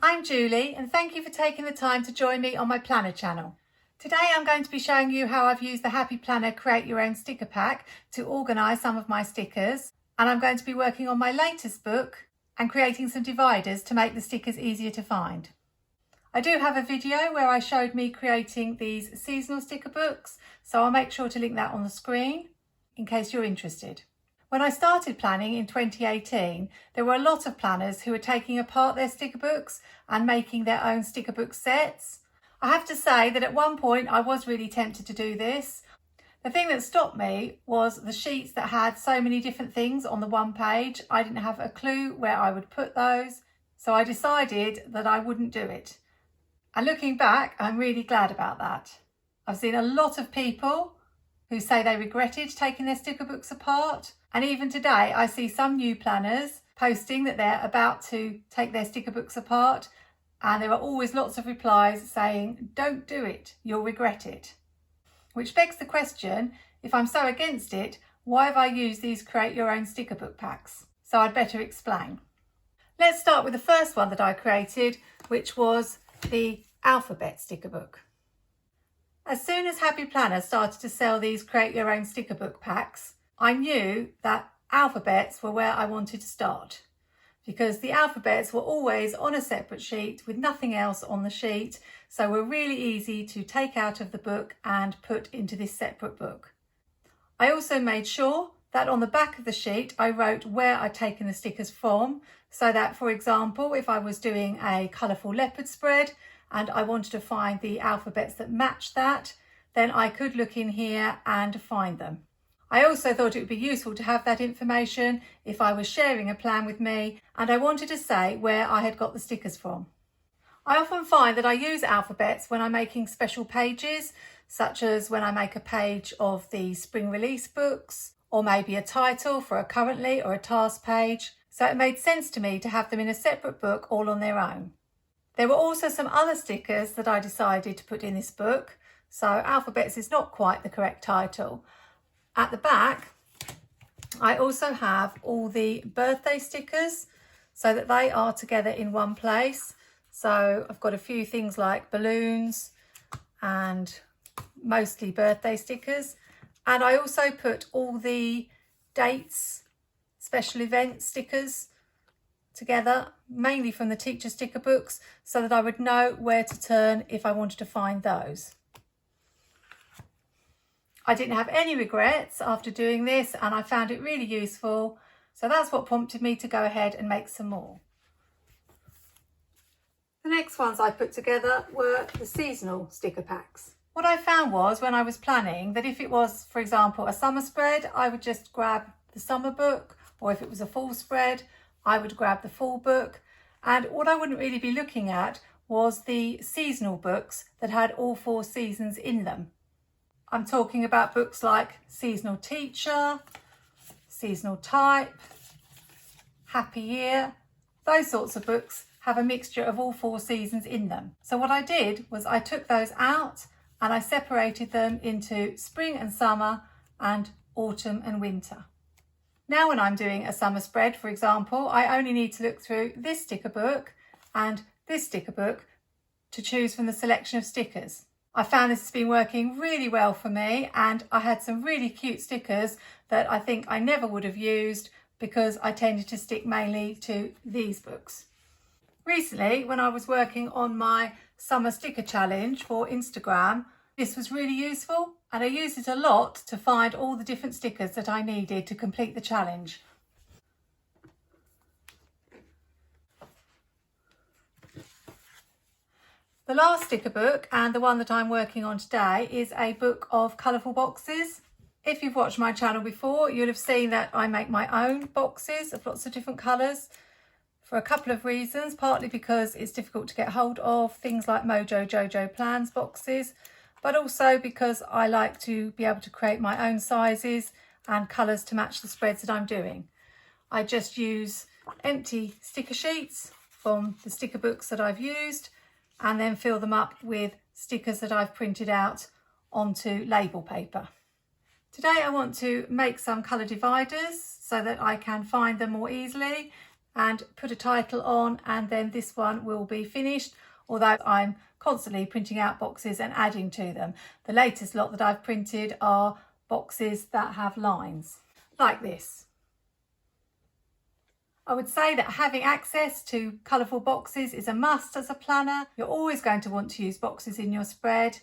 I'm Julie and thank you for taking the time to join me on my planner channel. Today I'm going to be showing you how I've used the Happy Planner Create Your Own Sticker Pack to organise some of my stickers, and I'm going to be working on my latest book and creating some dividers to make the stickers easier to find. I do have a video where I showed me creating these seasonal sticker books, so I'll make sure to link that on the screen in case you're interested. When I started planning in 2018, there were a lot of planners who were taking apart their sticker books and making their own sticker book sets. I have to say that at one point I was really tempted to do this. The thing that stopped me was the sheets that had so many different things on the one page. I didn't have a clue where I would put those, so I decided that I wouldn't do it. And looking back, I'm really glad about that. I've seen a lot of people who say they regretted taking their sticker books apart. And even today, I see some new planners posting that they're about to take their sticker books apart. And there are always lots of replies saying, don't do it, you'll regret it. Which begs the question, if I'm so against it, why have I used these Create Your Own Sticker Book packs? So I'd better explain. Let's start with the first one that I created, which was the alphabet sticker book. As soon as Happy Planner started to sell these Create Your Own Sticker Book packs, I knew that alphabets were where I wanted to start, because the alphabets were always on a separate sheet with nothing else on the sheet, so were really easy to take out of the book and put into this separate book. I also made sure that on the back of the sheet I wrote where I'd taken the stickers from, so that, for example, if I was doing a colourful leopard spread and I wanted to find the alphabets that matched that, then I could look in here and find them. I also thought it would be useful to have that information if I was sharing a plan with me and I wanted to say where I had got the stickers from. I often find that I use alphabets when I'm making special pages, such as when I make a page of the spring release books, or maybe a title for a currently or a task page, so it made sense to me to have them in a separate book all on their own. There were also some other stickers that I decided to put in this book, so alphabets is not quite the correct title. At the back, I also have all the birthday stickers so that they are together in one place. So I've got a few things like balloons and mostly birthday stickers. And I also put all the dates, special event stickers together, mainly from the teacher sticker books, so that I would know where to turn if I wanted to find those. I didn't have any regrets after doing this and I found it really useful, so that's what prompted me to go ahead and make some more. The next ones I put together were the seasonal sticker packs. What I found was when I was planning that if it was, for example, a summer spread, I would just grab the summer book, or if it was a fall spread, I would grab the fall book. And what I wouldn't really be looking at was the seasonal books that had all 4 seasons in them. I'm talking about books like Seasonal Teacher, Seasonal Type, Happy Year. Those sorts of books have a mixture of all 4 seasons in them. So what I did was I took those out and I separated them into spring and summer and autumn and winter. Now when I'm doing a summer spread, for example, I only need to look through this sticker book and this sticker book to choose from the selection of stickers. I found this has been working really well for me, and I had some really cute stickers that I think I never would have used because I tended to stick mainly to these books. Recently, when I was working on my summer sticker challenge for Instagram, this was really useful and I used it a lot to find all the different stickers that I needed to complete the challenge. The last sticker book, and the one that I'm working on today, is a book of colourful boxes. If you've watched my channel before, you'll have seen that I make my own boxes of lots of different colours for a couple of reasons, partly because it's difficult to get hold of, things like Mojo Jojo Plans boxes, but also because I like to be able to create my own sizes and colours to match the spreads that I'm doing. I just use empty sticker sheets from the sticker books that I've used and then fill them up with stickers that I've printed out onto label paper. Today I want to make some colour dividers so that I can find them more easily, and put a title on, and then this one will be finished, although I'm constantly printing out boxes and adding to them. The latest lot that I've printed are boxes that have lines like this. I would say that having access to colourful boxes is a must as a planner. You're always going to want to use boxes in your spread,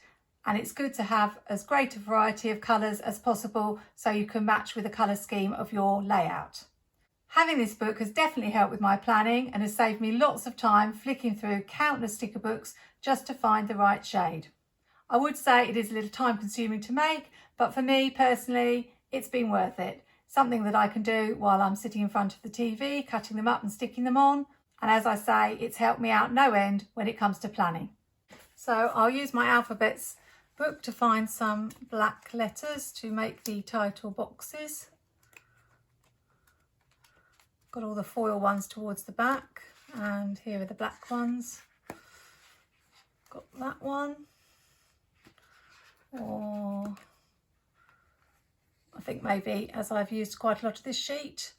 and it's good to have as great a variety of colours as possible so you can match with the colour scheme of your layout. Having this book has definitely helped with my planning and has saved me lots of time flicking through countless sticker books just to find the right shade. I would say it is a little time consuming to make, but for me personally, it's been worth it. Something that I can do while I'm sitting in front of the TV, cutting them up and sticking them on. And as I say, it's helped me out no end when it comes to planning. So I'll use my alphabets book to find some black letters to make the title boxes. Got all the foil ones towards the back, and here are the black ones. Got that one. Or I think maybe, as I've used quite a lot of this sheet,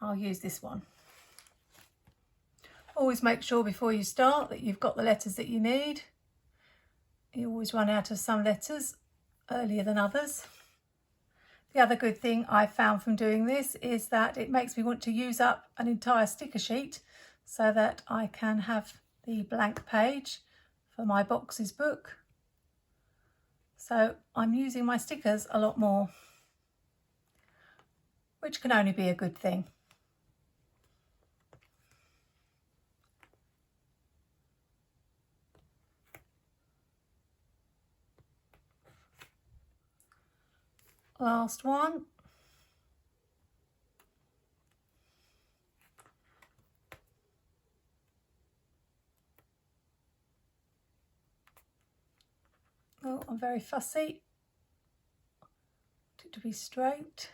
I'll use this one. Always make sure before you start that you've got the letters that you need. You always run out of some letters earlier than others. The other good thing I found from doing this is that it makes me want to use up an entire sticker sheet so that I can have the blank page for my boxes book. So I'm using my stickers a lot more, which can only be a good thing. Last one. Oh, I'm very fussy. To be straight.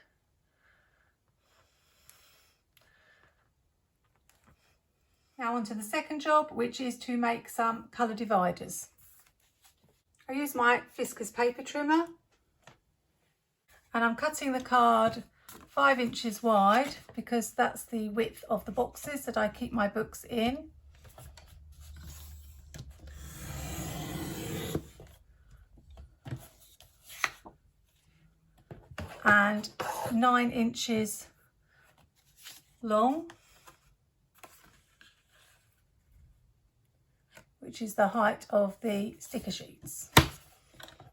Now on to the second job, which is to make some colour dividers. I use my Fisker's paper trimmer, and I'm cutting the card 5 inches wide because that's the width of the boxes that I keep my books in. And 9 inches long, which is the height of the sticker sheets.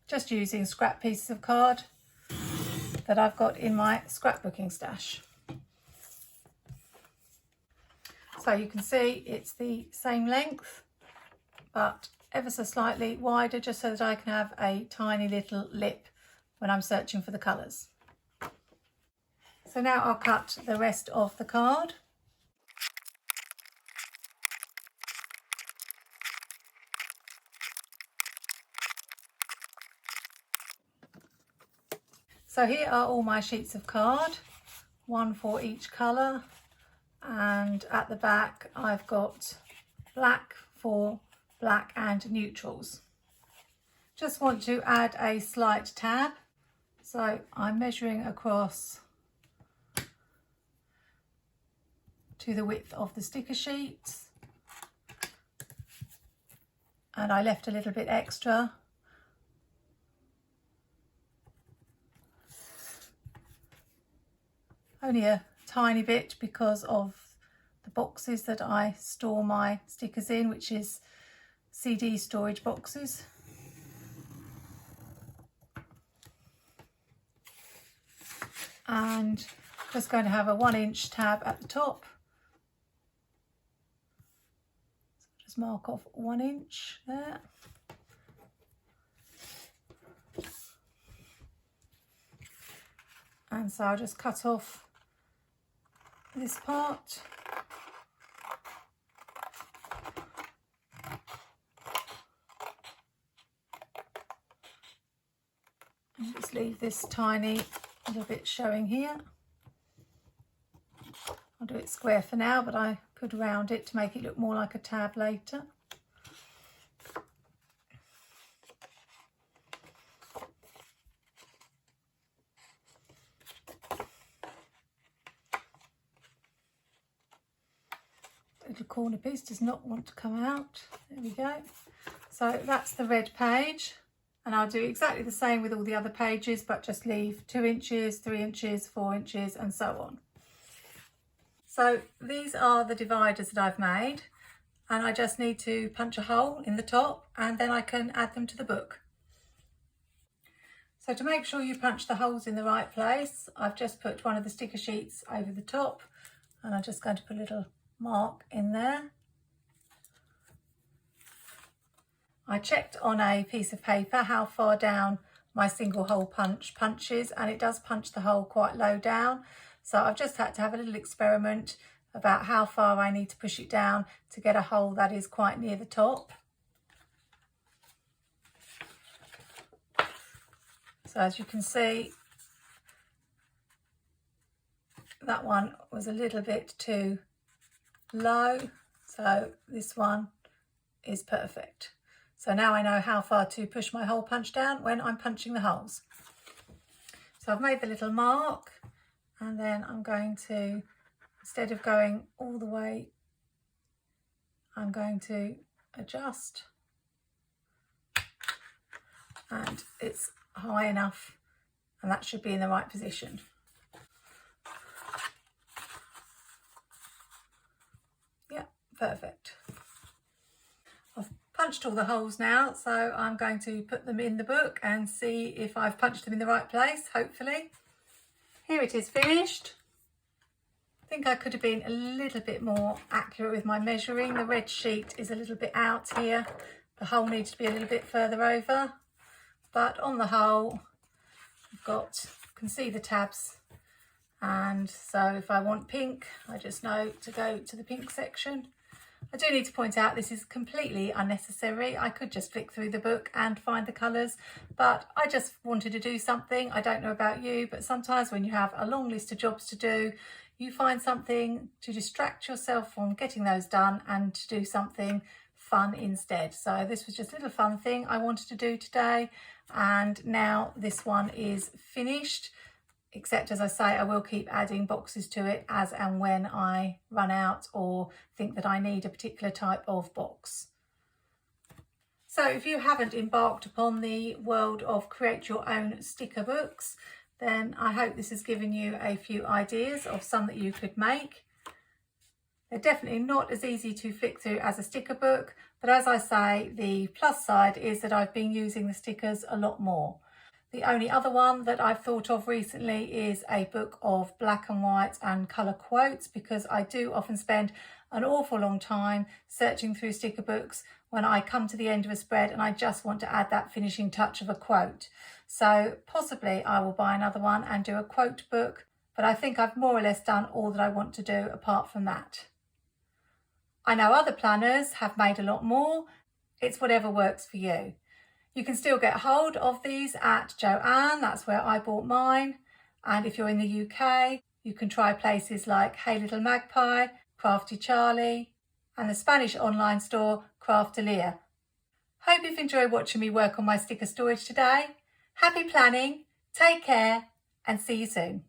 Just using scrap pieces of card that I've got in my scrapbooking stash. So you can see it's the same length, but ever so slightly wider, just so that I can have a tiny little lip when I'm searching for the colours. So now I'll cut the rest of the card. So here are all my sheets of card, one for each colour, and at the back I've got black for black and neutrals. Just want to add a slight tab, so I'm measuring across to the width of the sticker sheets, and I left a little bit extra. Only a tiny bit because of the boxes that I store my stickers in, which is CD storage boxes. And just going to have a 1-inch tab at the top. So just mark off 1 inch there. And so I'll just cut off this part. And just leave this tiny little bit showing here. I'll do it square for now, but I could round it to make it look more like a tab later. little corner piece does not want to come out. There we go. So that's the red page, and I'll do exactly the same with all the other pages, but just leave 2 inches, 3 inches, 4 inches and so on. So these are the dividers that I've made, and I just need to punch a hole in the top and then I can add them to the book. So to make sure you punch the holes in the right place, I've just put one of the sticker sheets over the top, and I'm just going to put a little mark in there. I checked on a piece of paper how far down my single hole punch punches, and it does punch the hole quite low down. So I've just had to have a little experiment about how far I need to push it down to get a hole that is quite near the top. So as you can see, that one was a little bit too low, so this one is perfect. So now I know how far to push my hole punch down when I'm punching the holes. So I've made the little mark, and then I'm going to, instead of going all the way, I'm going to adjust, and it's high enough, and that should be in the right position. Yeah, perfect. I've punched all the holes now, so I'm going to put them in the book and see if I've punched them in the right place, hopefully. Here it is finished. I think I could have been a little bit more accurate with my measuring. The red sheet is a little bit out here. The hole needs to be a little bit further over. But on the whole, I've got, you can see the tabs. And so if I want pink, I just know to go to the pink section. I do need to point out this is completely unnecessary. I could just flick through the book and find the colours, but I just wanted to do something. I don't know about you, but sometimes when you have a long list of jobs to do, you find something to distract yourself from getting those done and to do something fun instead. So this was just a little fun thing I wanted to do today, and now this one is finished. Except, as I say, I will keep adding boxes to it as and when I run out or think that I need a particular type of box. So if you haven't embarked upon the world of create your own sticker books, then I hope this has given you a few ideas of some that you could make. They're definitely not as easy to flick through as a sticker book, but as I say, the plus side is that I've been using the stickers a lot more. The only other one that I've thought of recently is a book of black and white and colour quotes, because I do often spend an awful long time searching through sticker books when I come to the end of a spread and I just want to add that finishing touch of a quote. So possibly I will buy another one and do a quote book, but I think I've more or less done all that I want to do apart from that. I know other planners have made a lot more. It's whatever works for you. You can still get hold of these at Joanne, that's where I bought mine. And if you're in the UK, you can try places like Hey Little Magpie, Crafty Charlie, and the Spanish online store Craftalia. Hope you've enjoyed watching me work on my sticker storage today. Happy planning, take care, and see you soon.